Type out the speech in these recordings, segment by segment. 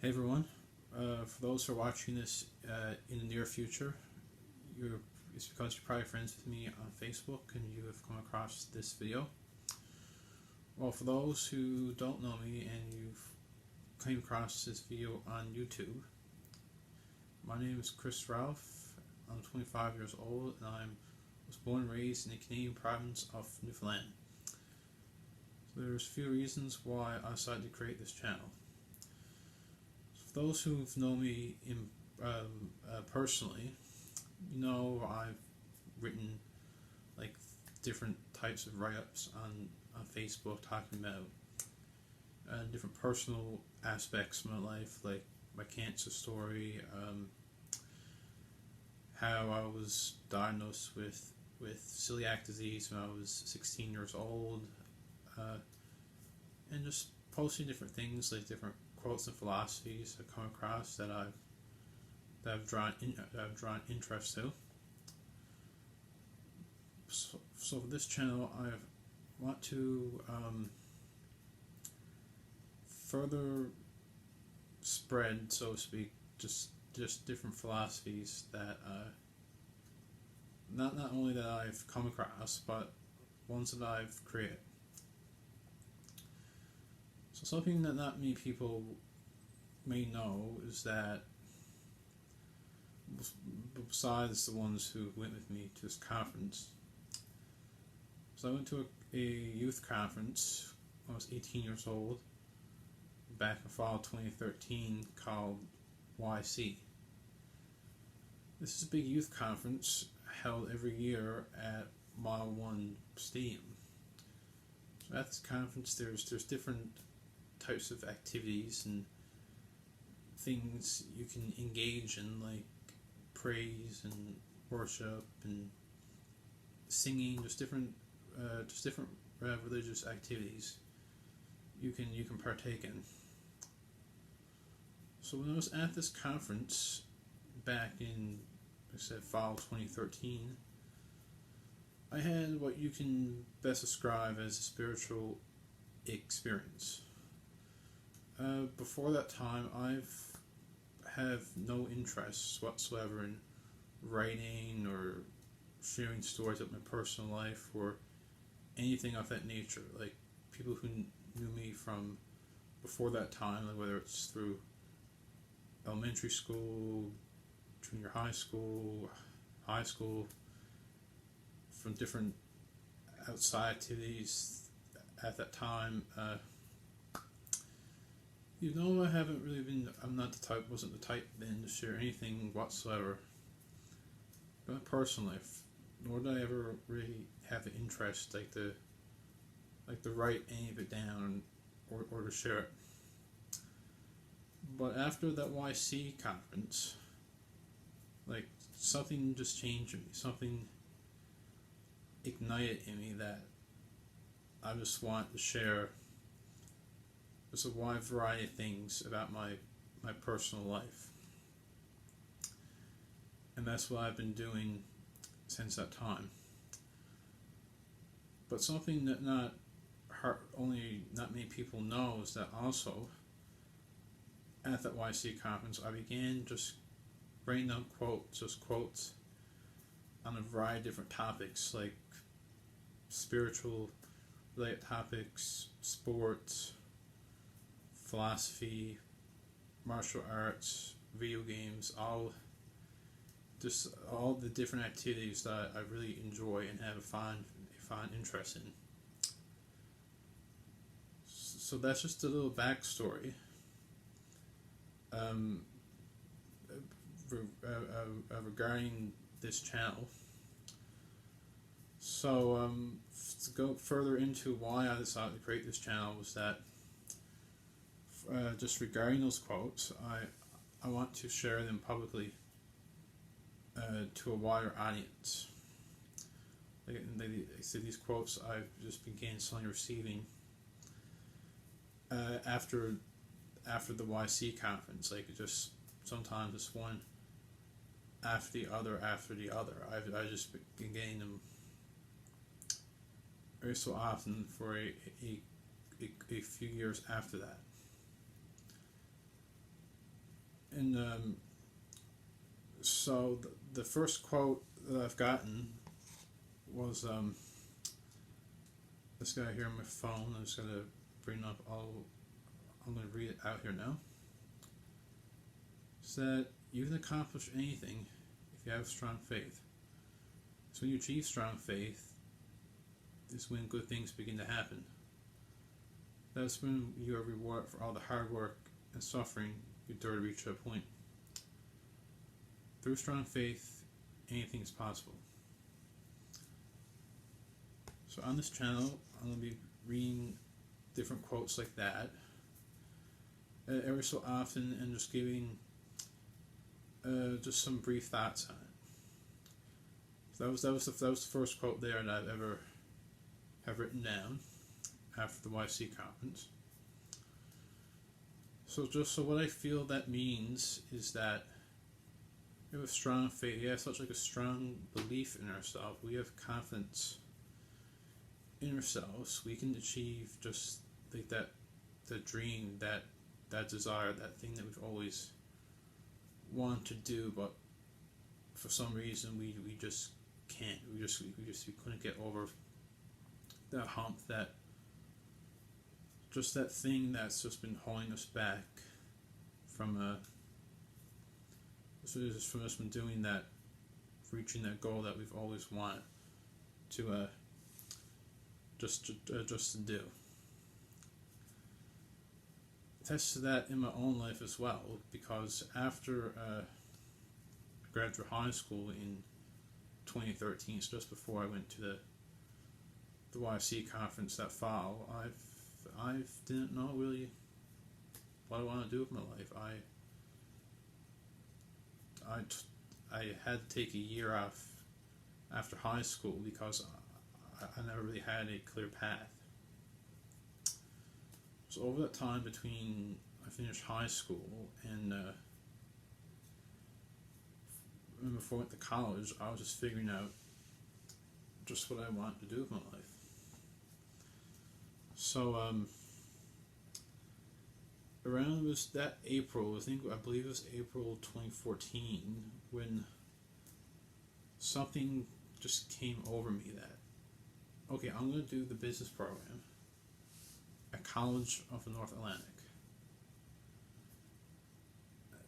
Hey everyone, for those who are watching this in the near future, it's because you're probably friends with me on Facebook and you have come across this video. Well, for those who don't know me and you've came across this video on YouTube, my name is Chris Ralph. I'm 25 years old and I was born and raised in the Canadian province of Newfoundland. So there's a few reasons why I decided to create this channel. For those who've known me personally, you know I've written like different types of write-ups on Facebook talking about different personal aspects of my life, like my cancer story, how I was diagnosed with celiac disease when I was 16 years old, and just posting different things like different quotes and philosophies I've come across that I've drawn interest to. So for this channel, I want to further spread, so to speak, just different philosophies that not only that I've come across, but ones that I've created. So something that not many people may know is that, besides the ones who went with me to this conference, so I went to a youth conference when I was 18 years old back in fall 2013 called YC. This is a big youth conference held every year at Mile 1 Stadium. So at this conference there's different types of activities and things you can engage in, like praise and worship and singing, just different religious activities you can partake in. So when I was at this conference back in, like I said, fall 2013, I had what you can best describe as a spiritual experience. Before that time, have no interest whatsoever in writing or sharing stories of my personal life or anything of that nature. Like people who knew me from before that time, like whether it's through elementary school, junior high school, from different outside activities at that time. Wasn't the type then to share anything whatsoever about my personal life, nor did I ever really have an interest like to write any of it down or to share it. But after that YC conference, like something just changed in me, something ignited in me that I just want to share. There's a wide variety of things about my personal life, and that's what I've been doing since that time. But something that not many people know is that also at that YC conference I began just writing down quotes on a variety of different topics, like spiritual related topics, sports, philosophy, martial arts, video games, all the different activities that I really enjoy and have a fond interest in. So that's just a little backstory regarding this channel. So to go further into why I decided to create this channel was that just regarding those quotes, I want to share them publicly to a wider audience. They said these quotes I've just began suddenly receiving after the YC conference, like just sometimes just one after the other. I just been getting them every so often for a few years after that. And so the first quote that I've gotten was this guy here on my phone. I'm just gonna bring up all. I'm gonna read it out here now. It said, "You can accomplish anything if you have strong faith. So when you achieve strong faith, is when good things begin to happen. That's when you are rewarded for all the hard work and suffering you dare to reach that point. Through strong faith, anything is possible." So on this channel, I'm going to be reading different quotes like that every so often, and just giving just some brief thoughts on it. So that was the first quote there that I've ever have written down after the YC conference. So what I feel that means is that we have a strong faith. We have such like a strong belief in ourselves. We have confidence in ourselves. We can achieve just like that dream, that desire, that thing that we've always wanted to do, but for some reason we just can't. We couldn't get over that hump, that thing that's just been holding us back from from us from doing that, reaching that goal that we've always wanted to just to do. Attest to that in my own life as well, because after I graduated high school in 2013, so just before I went to the YC conference that fall, I didn't know really what I want to do with my life. I had to take a year off after high school because I never really had a clear path. So over that time between I finished high school and before I went to college, I was just figuring out just what I wanted to do with my life. So around was that April, I believe it was April 2014, when something just came over me that, okay, I'm going to do the business program at College of the North Atlantic.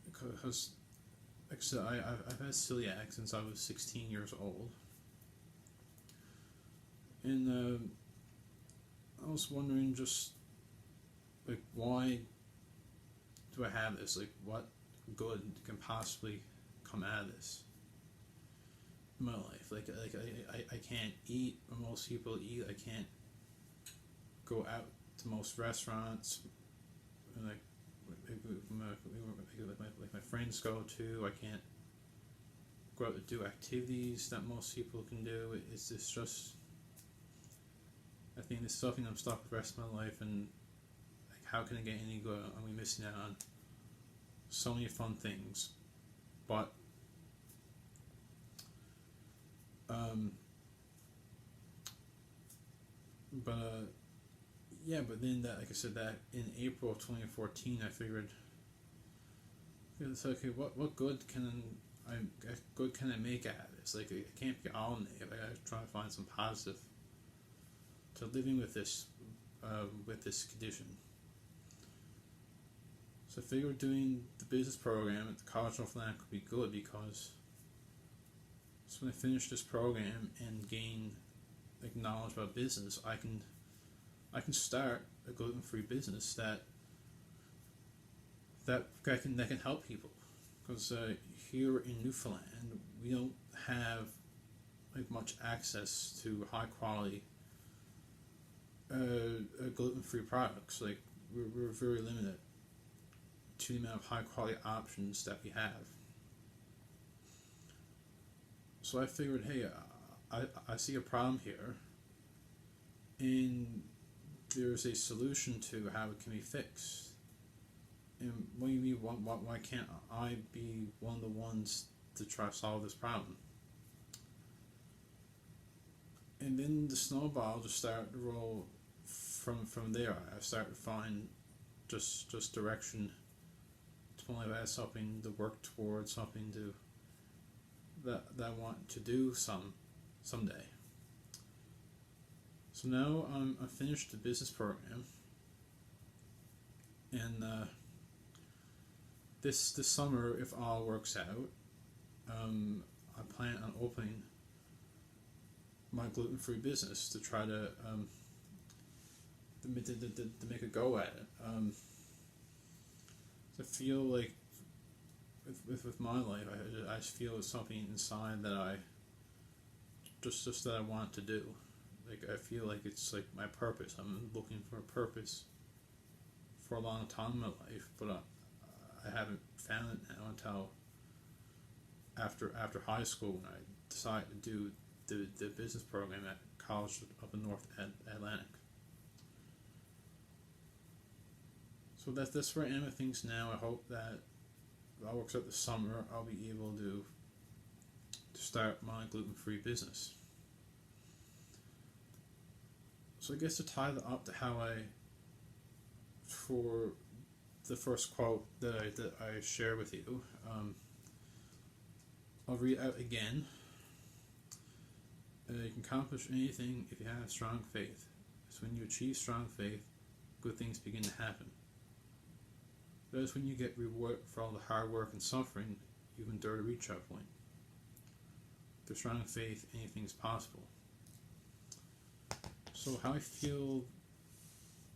Because, like I said, I've had celiac since I was 16 years old. And I was wondering just, like, why do I have this? Like, what good can possibly come out of this in my life? Like I can't eat when most people eat. I can't go out to most restaurants, like my friends go to. I can't go out to do activities that most people can do. It's just, I think this is something I'm stuck with the rest of my life, and like, how can I get any good? Are we missing out on so many fun things? But yeah, but then that, like I said, that in April of 2014, I figured, it's okay. What good can I make out of this? Like, it can't be all negative. I gotta try to find some positive to living with this condition. So I figured doing the business program at the College of North Atlantic would be good, because so when I finish this program and gain like knowledge about business, I can start a gluten-free business that can help people. Because here in Newfoundland, we don't have like much access to high quality gluten-free products. Like we're very limited to the amount of high quality options that we have. So I figured, hey, I see a problem here, and there's a solution to how it can be fixed. And what do you mean, why can't I be one of the ones to try to solve this problem? And then the snowball just started to roll from there. I started to find just direction to point life as something to work towards, something to that I want to do someday. So now I finished the business program, and this summer, if all works out, I plan on opening my gluten-free business to try to make a go at it. I feel like with my life, I feel it's something inside that I just that I want to do. Like, I feel like it's like my purpose. I'm looking for a purpose for a long time in my life, but I haven't found it now until after high school, when I decided to do the business program at college up in North Atlantic. So that's where I am with things now. I hope that if all works out this summer, I'll be able to start my gluten-free business. So I guess to tie that up to how for the first quote that I share with you, I'll read out again. You can accomplish anything if you have strong faith. It's when you achieve strong faith, good things begin to happen. That is when you get rewarded for all the hard work and suffering you've endured to reach that point. With strong faith, anything is possible. So how I feel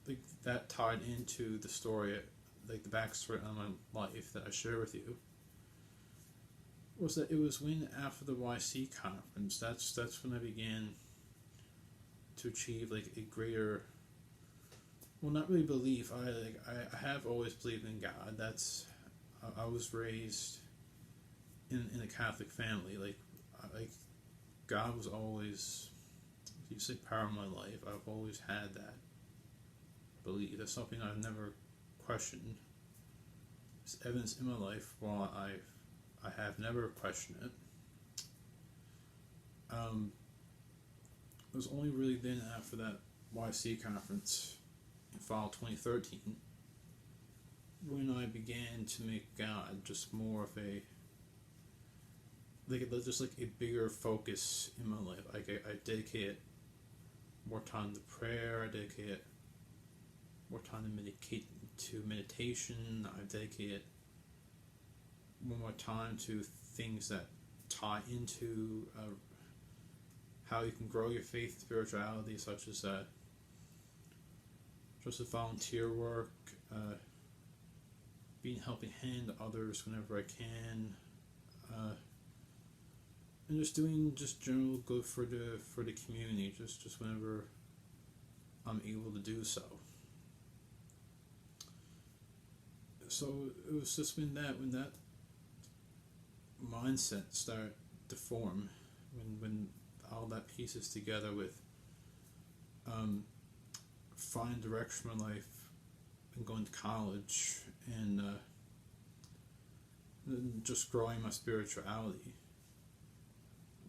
like that tied into the story, like the backstory on my life that I share with you, was that it was when after the YC conference, that's when I began to achieve like a greater, well, not really belief. I have always believed in God. I was raised in a Catholic family. Like God was always, you say, part of my life. I've always had that belief. That's something I've never questioned. It's evidence in my life while I have never questioned it. It was only really then after that YC conference in fall 2013 when I began to make God just more of a bigger focus in my life. Like I dedicated more time to prayer. I dedicated more time to meditation. I dedicated more time to things that tie into how you can grow your faith and spirituality, such as just volunteer work, being a helping hand to others whenever I can, and just doing just general good for the community, just whenever I'm able to do so. So it was just when that mindset started to form, when all that pieces together with finding direction in my life and going to college and just growing my spirituality.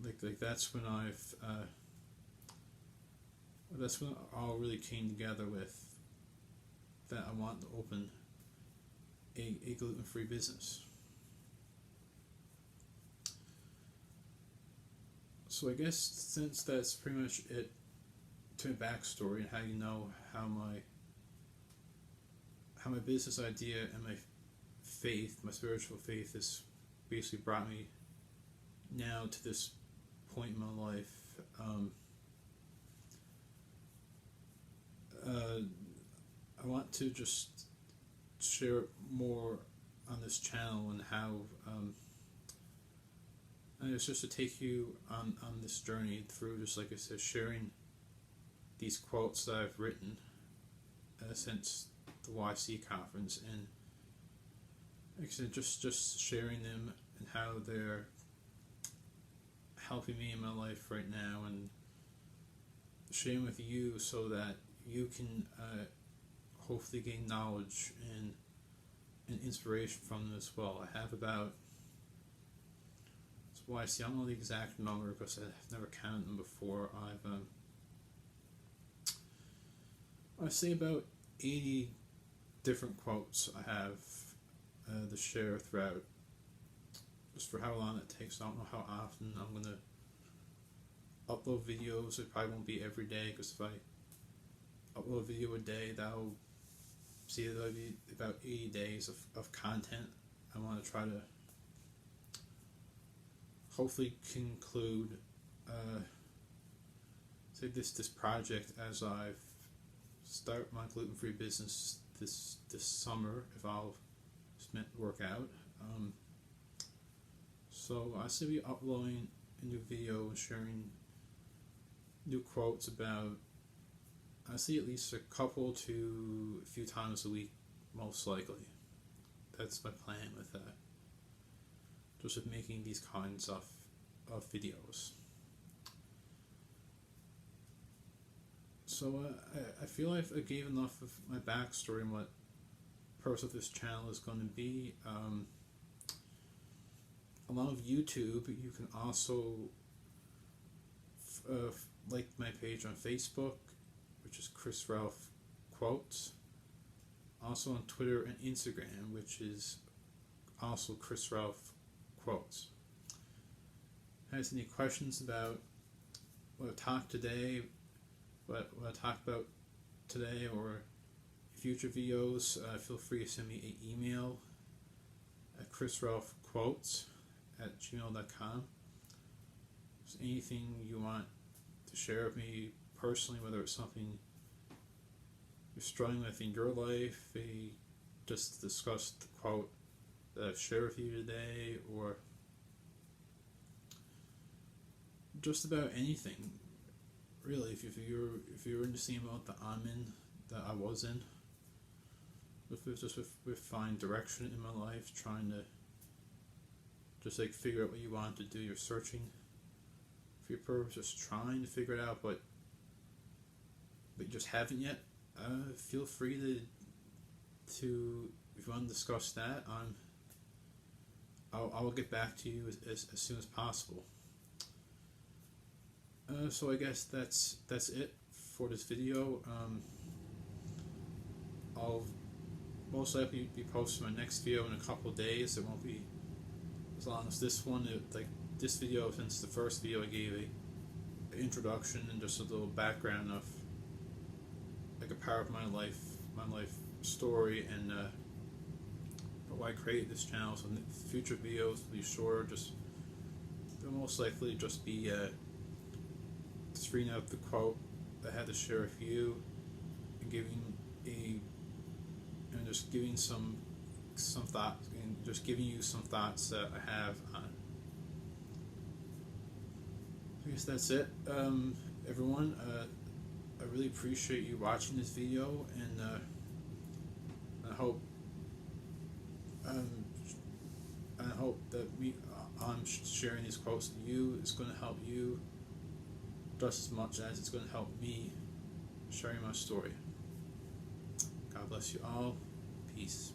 Like that's when that's when it all really came together with that I want to open a gluten-free business. So I guess since that's pretty much it to my backstory and how you know how my business idea and my faith, my spiritual faith, has basically brought me now to this point in my life. I want to just share more on this channel and how and it's just to take you on this journey through, just like I said, sharing these quotes that I've written since the YC conference, and like I said, just sharing them and how they're helping me in my life right now, and sharing with you so that you can hopefully gain knowledge and inspiration from them as well. I have about, so YC, I don't know the exact number because I've never counted them before. I say about 80 different quotes I have to share throughout, just for how long it takes. I don't know how often I'm gonna upload videos. It probably won't be every day, because if I upload a video a day, that'll be about 80 days of content. I want to try to hopefully conclude this project as I start my gluten-free business this summer, if I'll work out. So I should be uploading a new video and sharing new quotes about, I see, at least a couple to a few times a week, most likely. That's my plan with that. Just with making these kinds of videos. So I feel like I gave enough of my backstory and what the purpose of this channel is going to be. Along with YouTube, you can also like my page on Facebook, which is Chris Ralph Quotes. Also on Twitter and Instagram, which is also Chris Ralph Quotes. Has any questions about what I talked today, what I talked about today, or future videos, feel free to send me an email at chrisralphquotes@gmail.com. If there's anything you want to share with me personally, whether it's something you're struggling with in your life, just discuss the quote that I've shared with you today, or just about anything, really. If you're in the same boat that I'm in, that I was in, with finding direction in my life, trying to just figure out what you want to do. You're searching for your purpose, just trying to figure it out, but you just haven't yet. Feel free to if you want to discuss that, I will get back to you as soon as possible. So I guess that's it for this video. I'll most likely be posting my next video in a couple of days. It won't be as long as this one. This video, since the first video I gave an introduction and just a little background of a part of my life story, and why I created this channel. So future videos will be shorter. They'll most likely just be just reading out the quote I had to share with you, and just giving some thoughts, and just giving you some thoughts that I have on. I guess that's it, everyone. I really appreciate you watching this video, and I hope that I'm sharing these quotes with you is going to help you just as much as it's going to help me sharing my story. God bless you all. Peace.